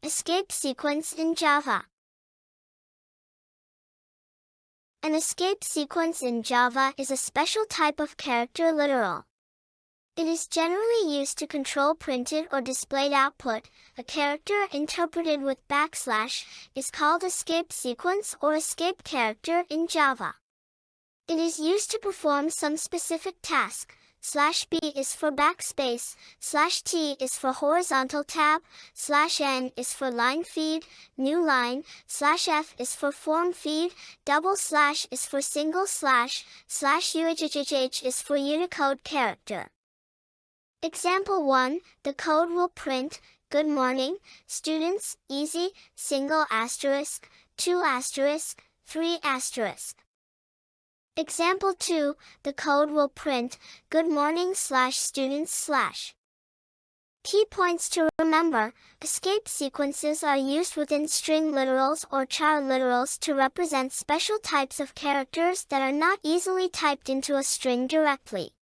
Escape sequence in Java. An escape sequence in Java is a special type of character literal. It is generally used to control printed or displayed output. A character interpreted with backslash is called escape sequence or escape character in Java. It is used to perform some specific task. /B is for backspace, /T is for horizontal tab, /N is for line feed, new line, /F is for form feed, double slash is for single slash, /UHHH is for Unicode character. Example 1, the code will print, good morning, students, easy, single asterisk, 2 asterisk, 3 asterisk. Example 2, the code will print, good morning /students /. Key points to remember: escape sequences are used within string literals or char literals to represent special types of characters that are not easily typed into a string directly.